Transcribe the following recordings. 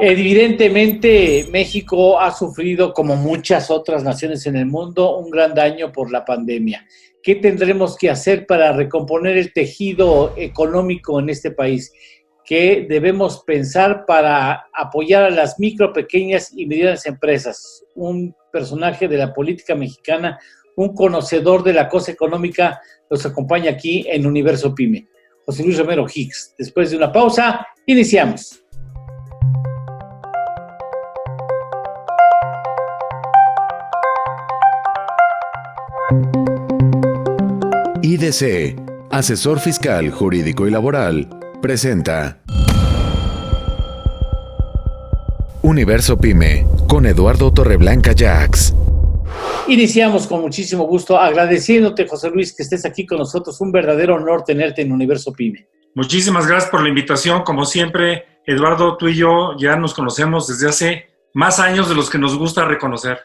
Evidentemente, México ha sufrido, como muchas otras naciones en el mundo, un gran daño por la pandemia. ¿Qué tendremos que hacer para recomponer el tejido económico en este país? ¿Qué debemos pensar para apoyar a las micro, pequeñas y medianas empresas? Un personaje de la política mexicana, un conocedor de la cosa económica, nos acompaña aquí en Universo Pyme. José Luis Romero Hicks. Después de una pausa, iniciamos. IDC, Asesor Fiscal, Jurídico y Laboral, presenta Universo Pyme con Eduardo Torreblanca Jax. Iniciamos con muchísimo gusto, agradeciéndote, José Luis, que estés aquí con nosotros. Un verdadero honor tenerte en Universo Pyme. Muchísimas gracias por la invitación. Como siempre, Eduardo, tú y yo ya nos conocemos desde hace más años de los que nos gusta reconocer.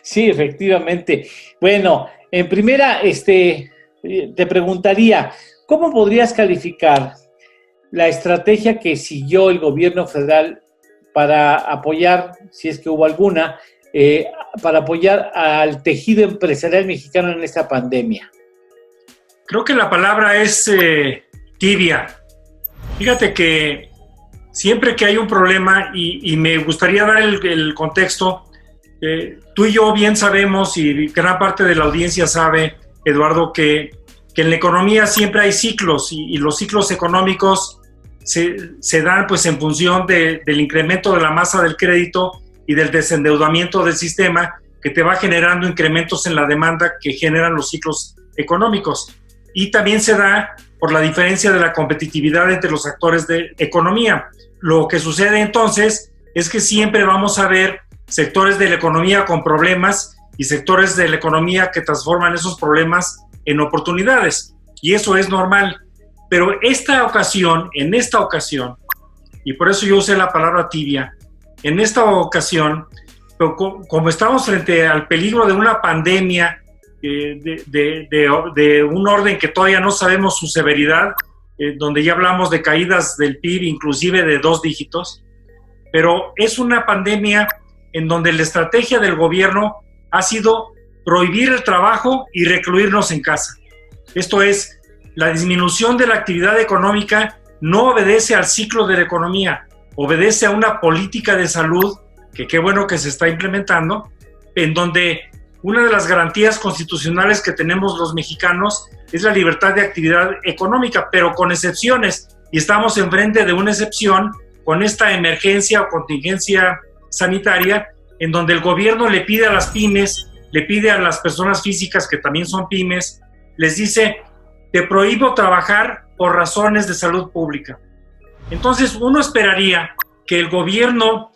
Sí, efectivamente. Bueno, en primera, te preguntaría, ¿cómo podrías calificar la estrategia que siguió el gobierno federal para apoyar, si es que hubo alguna, para apoyar al tejido empresarial mexicano en esta pandemia? Creo que la palabra es tibia. Fíjate que siempre que hay un problema, y me gustaría dar el contexto, tú y yo bien sabemos, y gran parte de la audiencia sabe, Eduardo, que en la economía siempre hay ciclos, y los ciclos económicos se dan pues en función del incremento de la masa del crédito y del desendeudamiento del sistema, que te va generando incrementos en la demanda que generan los ciclos económicos. Y también se da por la diferencia de la competitividad entre los actores de economía. Lo que sucede entonces es que siempre vamos a ver sectores de la economía con problemas y sectores de la economía que transforman esos problemas en oportunidades. Y eso es normal. Pero en esta ocasión, y por eso yo usé la palabra tibia, en esta ocasión, como estamos frente al peligro de una pandemia, de un orden que todavía no sabemos su severidad, donde ya hablamos de caídas del PIB, inclusive de 2 dígitos, pero es una pandemia en donde la estrategia del gobierno ha sido prohibir el trabajo y recluirnos en casa. Esto es, la disminución de la actividad económica no obedece al ciclo de la economía, obedece a una política de salud, que qué bueno que se está implementando, en donde una de las garantías constitucionales que tenemos los mexicanos es la libertad de actividad económica, pero con excepciones, y estamos enfrente de una excepción con esta emergencia o contingencia sanitaria, en donde el gobierno le pide a las pymes, le pide a las personas físicas que también son pymes, les dice, te prohíbo trabajar por razones de salud pública. Entonces uno esperaría que el gobierno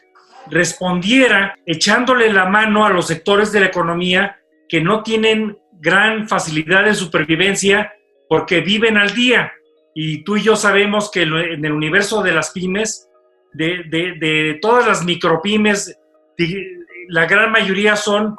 respondiera echándole la mano a los sectores de la economía que no tienen gran facilidad de supervivencia porque viven al día. Y tú y yo sabemos que en el universo de las pymes, de todas las micropymes, la gran mayoría son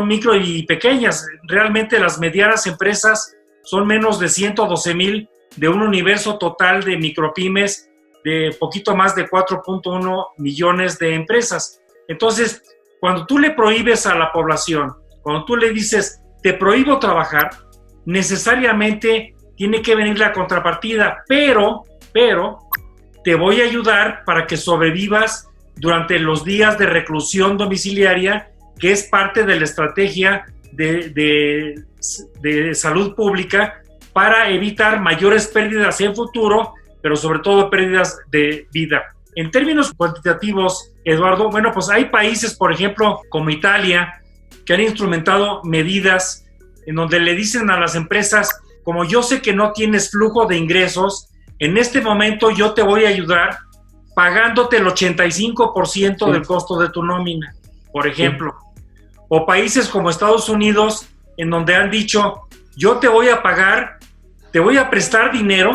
micro y pequeñas. Realmente las medianas empresas son menos de 112,000 de un universo total de micropymes de poquito más de 4.1 millones de empresas. Entonces, cuando tú le prohíbes a la población, cuando tú le dices, te prohíbo trabajar, necesariamente tiene que venir la contrapartida, pero te voy a ayudar para que sobrevivas durante los días de reclusión domiciliaria, que es parte de la estrategia de salud pública para evitar mayores pérdidas en futuro, pero sobre todo pérdidas de vida. En términos cuantitativos, Eduardo, bueno, pues hay países, por ejemplo, como Italia, que han instrumentado medidas en donde le dicen a las empresas, como yo sé que no tienes flujo de ingresos, en este momento yo te voy a ayudar pagándote el 85% del costo de tu nómina, por ejemplo. O países como Estados Unidos, en donde han dicho, yo te voy a pagar, te voy a prestar dinero,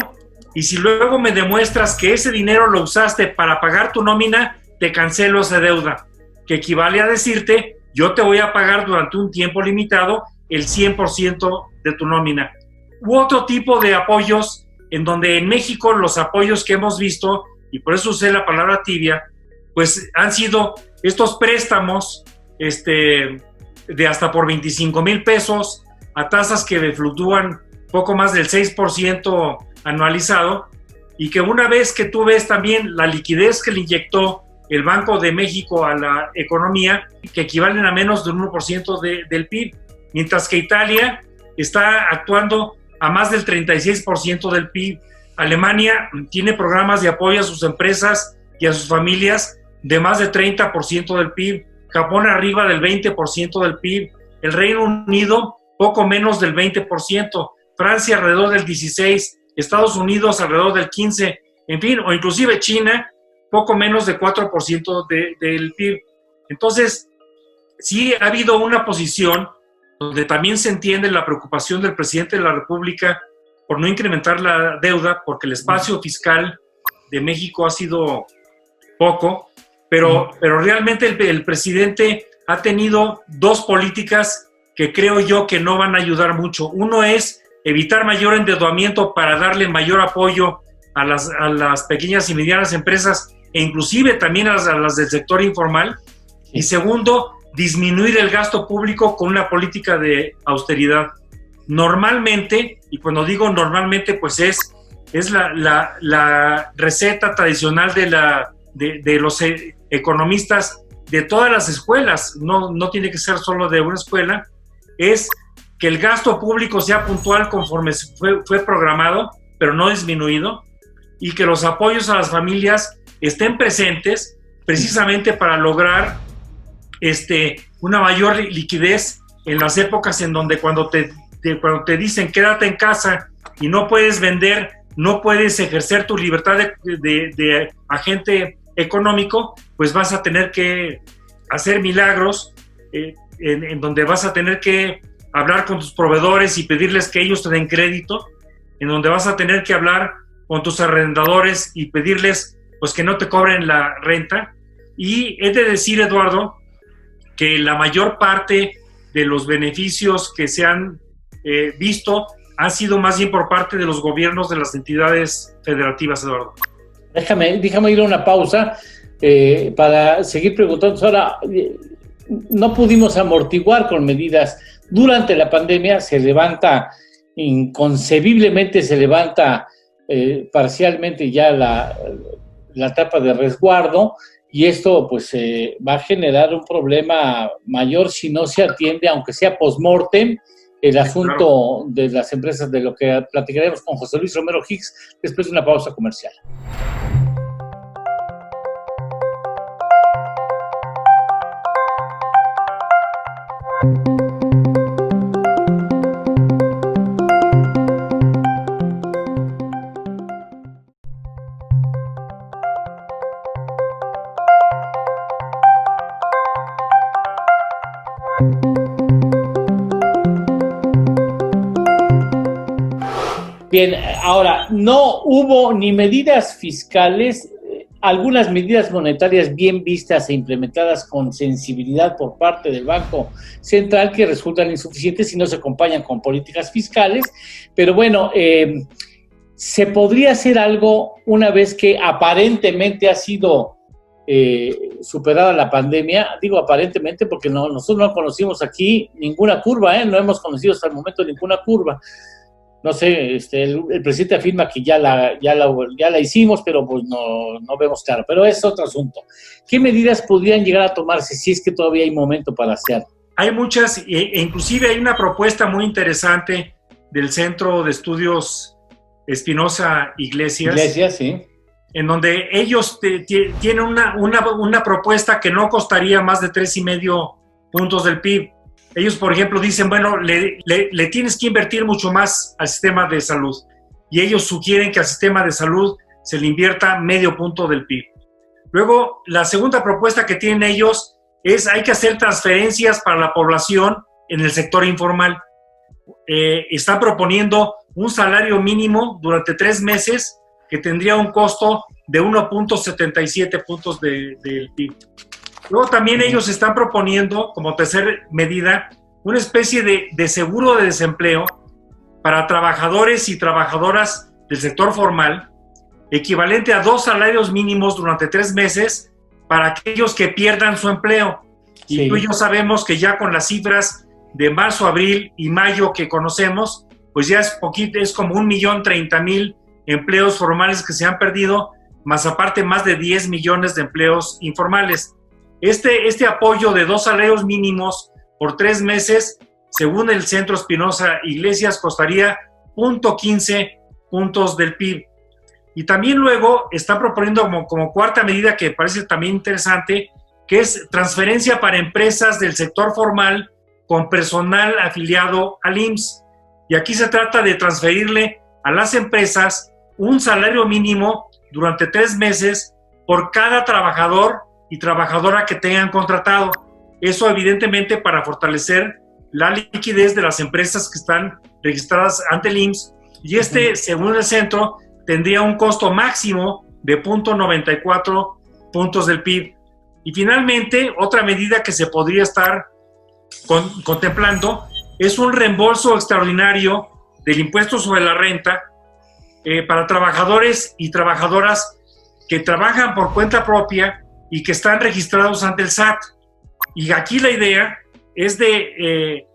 y si luego me demuestras que ese dinero lo usaste para pagar tu nómina, te cancelo esa deuda, que equivale a decirte, yo te voy a pagar durante un tiempo limitado el 100% de tu nómina. U otro tipo de apoyos, en donde en México los apoyos que hemos visto, y por eso usé la palabra tibia, pues han sido estos préstamos de hasta por 25,000 pesos a tasas que fluctúan poco más del 6% anualizado, y que una vez que tú ves también la liquidez que le inyectó el Banco de México a la economía, que equivalen a menos del 1% del PIB, mientras que Italia está actuando a más del 36% del PIB. Alemania tiene programas de apoyo a sus empresas y a sus familias de más de 30% del PIB, Japón arriba del 20% del PIB, el Reino Unido poco menos del 20%, Francia alrededor del 16%, Estados Unidos alrededor del 15%, en fin, o inclusive China poco menos de 4% del PIB. Entonces, sí ha habido una posición donde también se entiende la preocupación del presidente de la República por no incrementar la deuda, porque el espacio fiscal de México ha sido poco, pero realmente el presidente ha tenido dos políticas que creo yo que no van a ayudar mucho. Uno es evitar mayor endeudamiento para darle mayor apoyo a las pequeñas y medianas empresas e inclusive también a las del sector informal. Y segundo, disminuir el gasto público con una política de austeridad. Normalmente, y cuando digo normalmente, pues es la receta tradicional de los economistas de todas las escuelas, no tiene que ser solo de una escuela, es que el gasto público sea puntual conforme fue programado, pero no disminuido, y que los apoyos a las familias estén presentes precisamente para lograr una mayor liquidez en las épocas en donde cuando te dicen quédate en casa y no puedes vender, no puedes ejercer tu libertad de agente económico, pues vas a tener que hacer milagros en donde vas a tener que hablar con tus proveedores y pedirles que ellos te den crédito, en donde vas a tener que hablar con tus arrendadores y pedirles pues que no te cobren la renta. Y he de decir, Eduardo, que la mayor parte de los beneficios que se han visto han sido más bien por parte de los gobiernos de las entidades federativas, Eduardo. Déjame ir a una pausa para seguir preguntando. Ahora, no pudimos amortiguar con medidas. Durante la pandemia inconcebiblemente se levanta parcialmente ya la etapa de resguardo, y esto pues va a generar un problema mayor si no se atiende, aunque sea post-mortem, el asunto de las empresas, de lo que platicaremos con José Luis Romero Hicks después de una pausa comercial. Bien, ahora, no hubo ni medidas fiscales, algunas medidas monetarias bien vistas e implementadas con sensibilidad por parte del Banco Central que resultan insuficientes si no se acompañan con políticas fiscales, pero bueno, se podría hacer algo una vez que aparentemente ha sido superada la pandemia. Digo aparentemente porque nosotros no conocimos aquí ninguna curva, no hemos conocido hasta el momento ninguna curva. No sé, el presidente afirma que ya la hicimos, pero pues no vemos claro. Pero es otro asunto. ¿Qué medidas podrían llegar a tomarse si es que todavía hay momento para hacerlo? Hay muchas, e inclusive hay una propuesta muy interesante del Centro de Estudios Espinosa Iglesias. Iglesias, sí. En donde ellos tienen una propuesta que no costaría más de 3.5 puntos del PIB. Ellos, por ejemplo, dicen, bueno, le tienes que invertir mucho más al sistema de salud. Y ellos sugieren que al sistema de salud se le invierta 0.5 punto del PIB. Luego, la segunda propuesta que tienen ellos es hay que hacer transferencias para la población en el sector informal. Están proponiendo un salario mínimo durante 3 meses que tendría un costo de 1.77 puntos del PIB. Luego también ellos están proponiendo, como tercera medida, una especie de seguro de desempleo para trabajadores y trabajadoras del sector formal, equivalente a 2 salarios mínimos durante 3 meses para aquellos que pierdan su empleo. Sí. Y tú y yo sabemos que ya con las cifras de marzo, abril y mayo que conocemos, pues ya es poquito, es como 1.030.000 empleos formales que se han perdido, más aparte más de 10 millones de empleos informales. Este apoyo de 2 salarios mínimos por 3 meses, según el Centro Espinosa Iglesias, costaría 0.15 puntos del PIB. Y también luego están proponiendo como cuarta medida que parece también interesante, que es transferencia para empresas del sector formal con personal afiliado al IMSS. Y aquí se trata de transferirle a las empresas un salario mínimo durante 3 meses por cada trabajador y trabajadora que tengan contratado. Eso evidentemente para fortalecer la liquidez de las empresas que están registradas ante el IMSS. Y según el centro, tendría un costo máximo de 0.94 puntos del PIB. Y finalmente, otra medida que se podría estar contemplando es un reembolso extraordinario del impuesto sobre la renta para trabajadores y trabajadoras que trabajan por cuenta propia y que están registrados ante el SAT. Y aquí la idea es de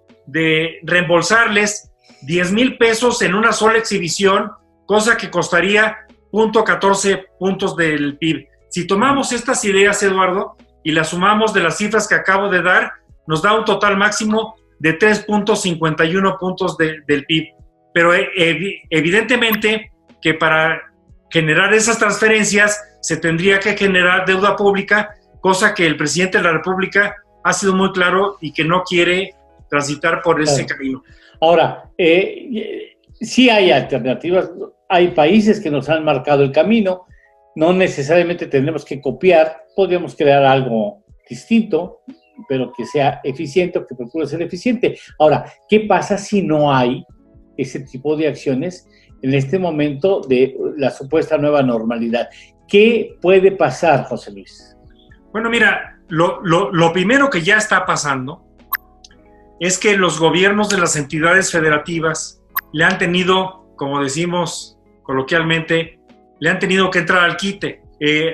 reembolsarles 10,000 pesos en una sola exhibición, cosa que costaría 0.14 puntos del PIB. Si tomamos estas ideas, Eduardo, y las sumamos de las cifras que acabo de dar, nos da un total máximo de 3.51 puntos del PIB. Pero evidentemente que para generar esas transferencias se tendría que generar deuda pública, cosa que el presidente de la República ha sido muy claro y que no quiere transitar por ese camino. Ahora, sí hay alternativas, hay países que nos han marcado el camino, no necesariamente tendremos que copiar, podríamos crear algo distinto, pero que sea eficiente o que procure ser eficiente. Ahora, ¿qué pasa si no hay ese tipo de acciones en este momento de la supuesta nueva normalidad? ¿Qué puede pasar, José Luis? Bueno, mira, lo primero que ya está pasando es que los gobiernos de las entidades federativas le han tenido, como decimos coloquialmente, le han tenido que entrar al quite.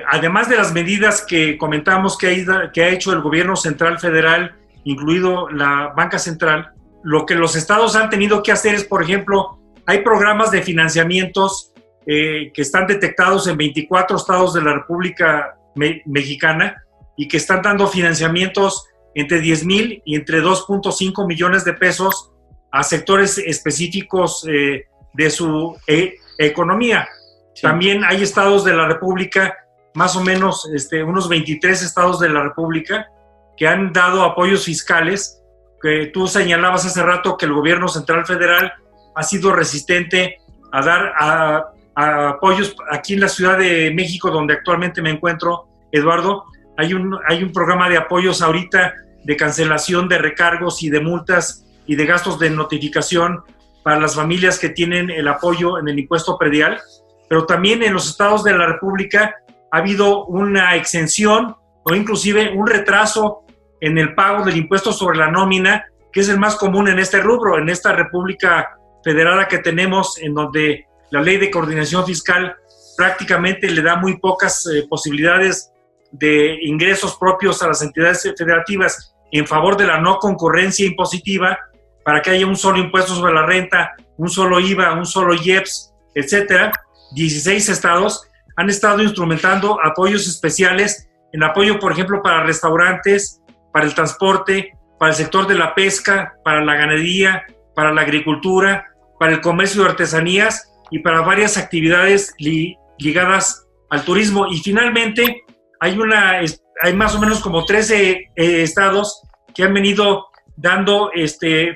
Además de las medidas que comentamos que ha hecho el gobierno central federal, incluido la banca central, lo que los estados han tenido que hacer es, por ejemplo, hay programas de financiamientos que están detectados en 24 estados de la República Mexicana y que están dando financiamientos entre 10,000 y entre 2.5 millones de pesos a sectores específicos de su economía. Sí. También hay estados de la República, más o menos unos 23 estados de la República, que han dado apoyos fiscales, que tú señalabas hace rato que el gobierno central federal ha sido resistente a dar a apoyos. Aquí en la Ciudad de México, donde actualmente me encuentro, Eduardo, hay un programa de apoyos ahorita de cancelación de recargos y de multas y de gastos de notificación para las familias que tienen el apoyo en el impuesto predial. Pero también en los estados de la República ha habido una exención o inclusive un retraso en el pago del impuesto sobre la nómina, que es el más común en este rubro, en esta República Federada que tenemos, en donde la ley de coordinación fiscal prácticamente le da muy pocas posibilidades de ingresos propios a las entidades federativas en favor de la no concurrencia impositiva, para que haya un solo impuesto sobre la renta, un solo IVA, un solo IEPS, etcétera. 16 estados han estado instrumentando apoyos especiales en apoyo, por ejemplo, para restaurantes, para el transporte, para el sector de la pesca, para la ganadería, para la agricultura, para el comercio de artesanías y para varias actividades ligadas al turismo. Y finalmente hay más o menos como 13 estados que han venido dando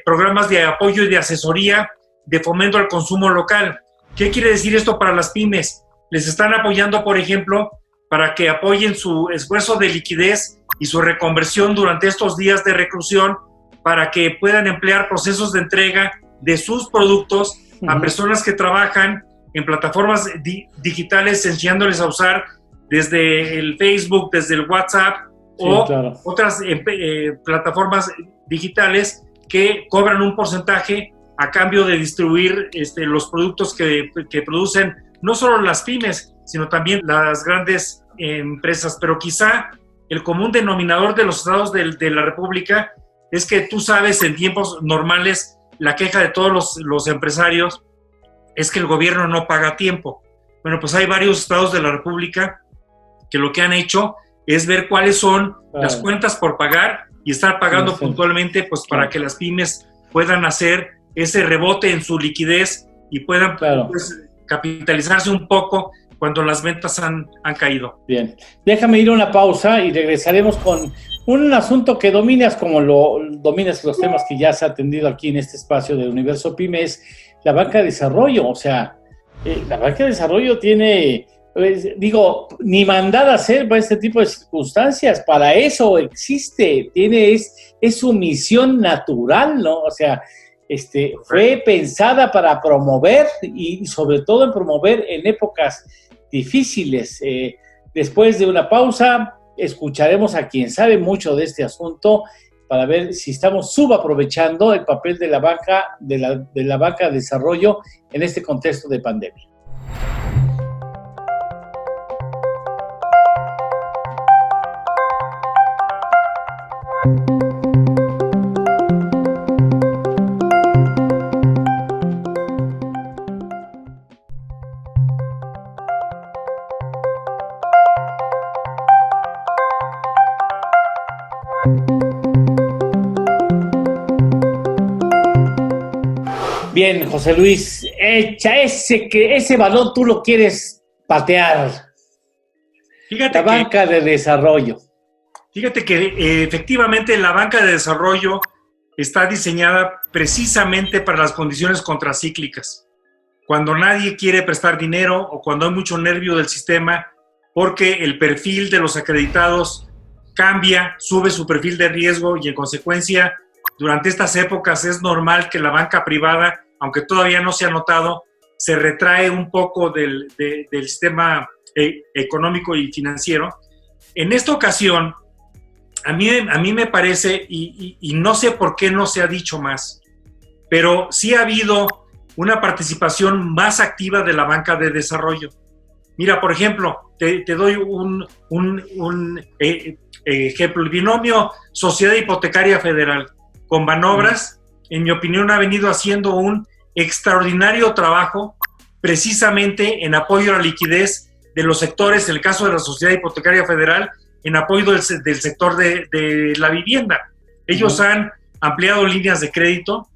programas de apoyo y de asesoría de fomento al consumo local. ¿Qué quiere decir esto para las pymes? Les están apoyando, por ejemplo, para que apoyen su esfuerzo de liquidez y su reconversión durante estos días de reclusión, para que puedan emplear procesos de entrega de sus productos a personas que trabajan en plataformas digitales, enseñándoles a usar desde el Facebook, desde el WhatsApp, sí, o claro, otras plataformas digitales que cobran un porcentaje a cambio de distribuir los productos que producen no solo las pymes, sino también las grandes empresas. Pero quizá el común denominador de los estados de la República es que tú sabes, en tiempos normales, la queja de todos los empresarios es que el gobierno no paga a tiempo. Bueno, pues hay varios estados de la República que lo que han hecho es ver cuáles son las cuentas por pagar y estar pagando puntualmente, pues para que las pymes puedan hacer ese rebote en su liquidez y puedan pues, capitalizarse un poco cuando las ventas han caído. Bien, déjame ir a una pausa y regresaremos con un asunto que dominas como dominas los temas que ya se ha atendido aquí en este espacio de Universo Pyme, es la banca de desarrollo. O sea, la banca de desarrollo tiene, ni mandada a hacer para este tipo de circunstancias, para eso existe, es su misión natural, ¿no? O sea, fue pensada para promover y sobre todo en promover en épocas difíciles. Después de una pausa, escucharemos a quien sabe mucho de este asunto para ver si estamos subaprovechando el papel de la banca de desarrollo en este contexto de pandemia. Bien, José Luis, echa ese balón tú lo quieres patear. La banca de desarrollo. Fíjate que efectivamente la banca de desarrollo está diseñada precisamente para las condiciones contracíclicas. Cuando nadie quiere prestar dinero o cuando hay mucho nervio del sistema porque el perfil de los acreditados cambia, sube su perfil de riesgo y en consecuencia durante estas épocas es normal que la banca privada, aunque todavía no se ha notado, se retrae un poco del sistema económico y financiero. En esta ocasión, a mí me parece, y no sé por qué no se ha dicho más, pero sí ha habido una participación más activa de la banca de desarrollo. Mira, por ejemplo, te doy un ejemplo. El binomio Sociedad Hipotecaria Federal con Banobras, en mi opinión, ha venido haciendo un extraordinario trabajo precisamente en apoyo a la liquidez de los sectores, en el caso de la Sociedad Hipotecaria Federal, en apoyo del sector de la vivienda. Ellos han ampliado líneas de crédito,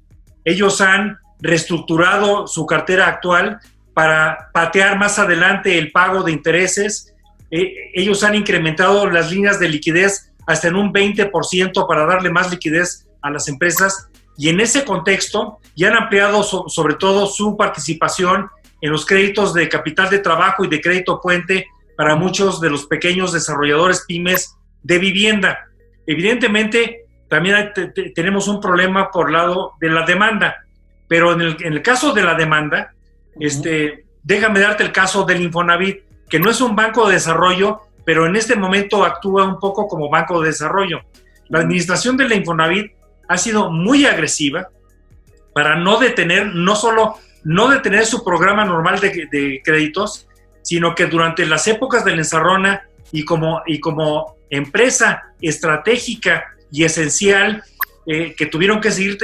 ellos han reestructurado su cartera actual para patear más adelante el pago de intereses, ellos han incrementado las líneas de liquidez hasta en un 20% para darle más liquidez a las empresas, y en ese contexto ya han ampliado sobre todo su participación en los créditos de capital de trabajo y de crédito puente para muchos de los pequeños desarrolladores pymes de vivienda. Evidentemente, también tenemos un problema por lado de la demanda, pero en el caso de la demanda, déjame darte el caso del Infonavit, que no es un banco de desarrollo, pero en este momento actúa un poco como banco de desarrollo. La administración de la Infonavit ha sido muy agresiva para no solo no detener su programa normal de créditos, sino que durante las épocas de la encerrona y como empresa estratégica y esencial que tuvieron que seguir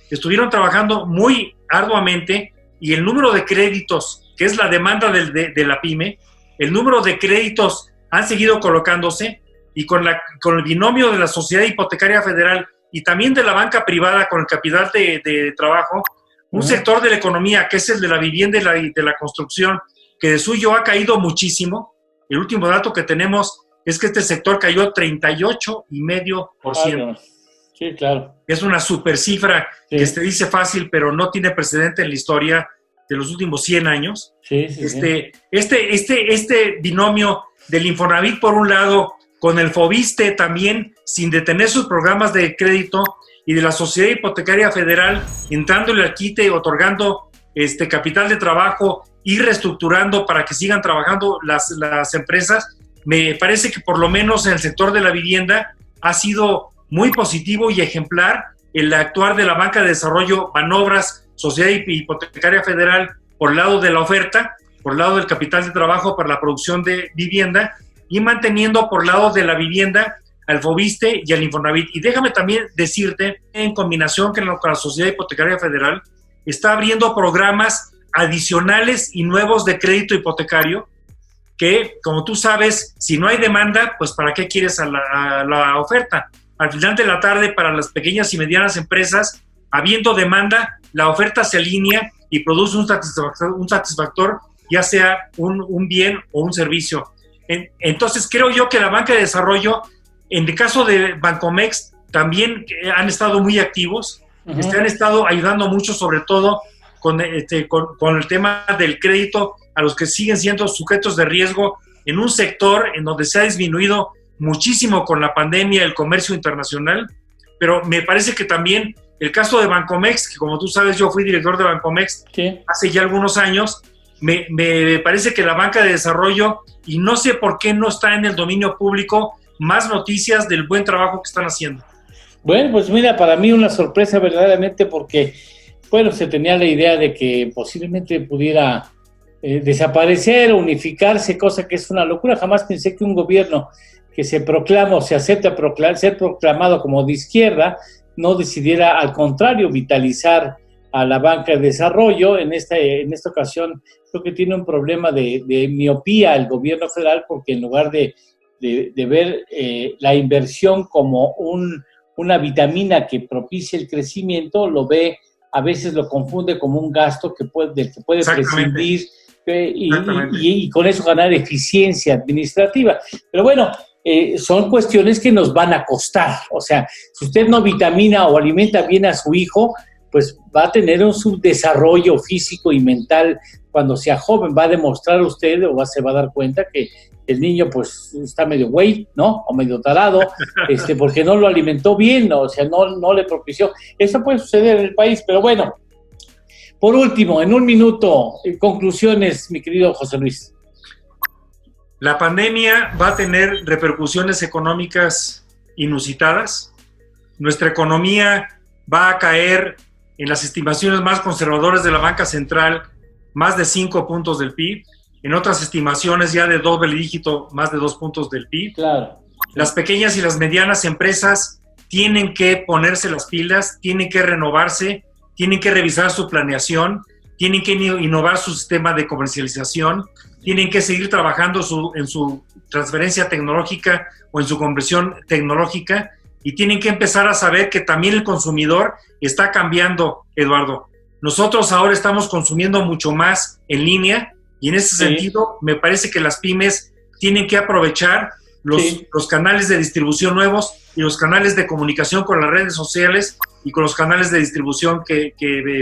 estuvieron trabajando muy arduamente, y el número de créditos, que es la demanda de la pyme, el número de créditos han seguido colocándose, y con el binomio de la Sociedad Hipotecaria Federal y también de la banca privada con el capital de trabajo, un sector de la economía que es el de la vivienda y de la construcción, que de suyo ha caído muchísimo. El último dato que tenemos es que este sector cayó 38,5%. Sí, claro. Es una super cifra que se dice fácil, pero no tiene precedente en la historia de los últimos 100 años. Este binomio del Infonavit, por un lado, con el Fobiste también, sin detener sus programas de crédito, y de la Sociedad Hipotecaria Federal, entrándole al quite, otorgando capital de trabajo y reestructurando para que sigan trabajando las empresas. Me parece que por lo menos en el sector de la vivienda ha sido muy positivo y ejemplar el actuar de la banca de desarrollo Banobras, Sociedad Hipotecaria Federal, por el lado de la oferta, por el lado del capital de trabajo para la producción de vivienda y manteniendo por el lado de la vivienda al Fobiste y al Infonavit. Y déjame también decirte, en combinación con la Sociedad Hipotecaria Federal, está abriendo programas adicionales y nuevos de crédito hipotecario que, como tú sabes, si no hay demanda, pues ¿para qué quieres a la oferta? Al final de la tarde, para las pequeñas y medianas empresas, habiendo demanda, la oferta se alinea y produce un satisfactor, ya sea un bien o un servicio. Entonces, creo yo que la banca de desarrollo, en el caso de Bancomext, también han estado muy activos, han estado ayudando mucho, sobre todo con el tema del crédito a los que siguen siendo sujetos de riesgo en un sector en donde se ha disminuido muchísimo con la pandemia el comercio internacional, pero me parece que también el caso de Bancomext, que como tú sabes yo fui director de Bancomext hace ya algunos años, me parece que la banca de desarrollo, y no sé por qué no está en el dominio público, más noticias del buen trabajo que están haciendo. Bueno, pues mira, para mí una sorpresa verdaderamente porque, bueno, se tenía la idea de que posiblemente pudiera desaparecer, unificarse, cosa que es una locura. Jamás pensé que un gobierno que se proclama o se acepta ser proclamado como de izquierda no decidiera, al contrario, vitalizar a la banca de desarrollo. En esta ocasión creo que tiene un problema de miopía el gobierno federal, porque en lugar de ver la inversión como una vitamina que propicia el crecimiento, a veces lo confunde como un gasto del que puede prescindir y con eso ganar eficiencia administrativa. Pero bueno, son cuestiones que nos van a costar. O sea, si usted no vitamina o alimenta bien a su hijo, pues va a tener un subdesarrollo físico y mental cuando sea joven. Va a demostrar usted se va a dar cuenta que el niño pues está medio güey, ¿no? O medio tarado, porque no lo alimentó bien, ¿no? O sea, no le propició. Eso puede suceder en el país, pero bueno. Por último, en un minuto, conclusiones, mi querido José Luis. La pandemia va a tener repercusiones económicas inusitadas. Nuestra economía va a caer, en las estimaciones más conservadoras de la banca central, más de 5 puntos del PIB. En otras estimaciones ya de doble dígito, más de 2 puntos del PIB. Claro. Las pequeñas y las medianas empresas tienen que ponerse las pilas, tienen que renovarse, tienen que revisar su planeación, tienen que innovar su sistema de comercialización, tienen que seguir trabajando en su transferencia tecnológica o en su conversión tecnológica, y tienen que empezar a saber que también el consumidor está cambiando, Eduardo. Nosotros ahora estamos consumiendo mucho más en línea, y en ese sentido me parece que las pymes tienen que aprovechar los canales de distribución nuevos y los canales de comunicación con las redes sociales y con los canales de distribución que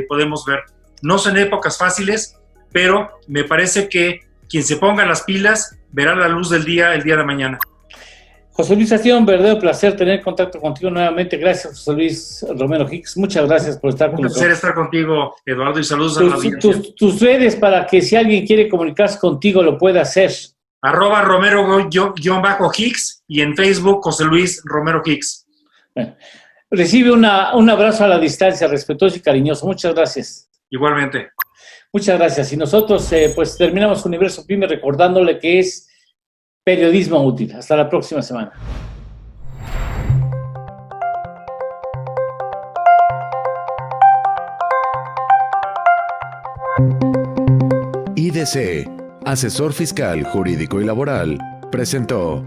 podemos ver. No son épocas fáciles, pero me parece que quien se ponga las pilas verá la luz del día el día de mañana. José Luis, ha sido un verdadero placer tener contacto contigo nuevamente. Gracias, José Luis Romero Hicks. Muchas gracias por estar con nosotros. Un placer estar contigo, Eduardo, y saludos a la audiencia. Tus redes, para que si alguien quiere comunicarse contigo lo pueda hacer. @Romero_Hicks y en Facebook José Luis Romero Hicks. Recibe un abrazo a la distancia, respetuoso y cariñoso. Muchas gracias. Igualmente. Muchas gracias. Y nosotros pues terminamos Universo Pyme recordándole que es periodismo útil. Hasta la próxima semana. IDC, asesor fiscal, jurídico y laboral, presentó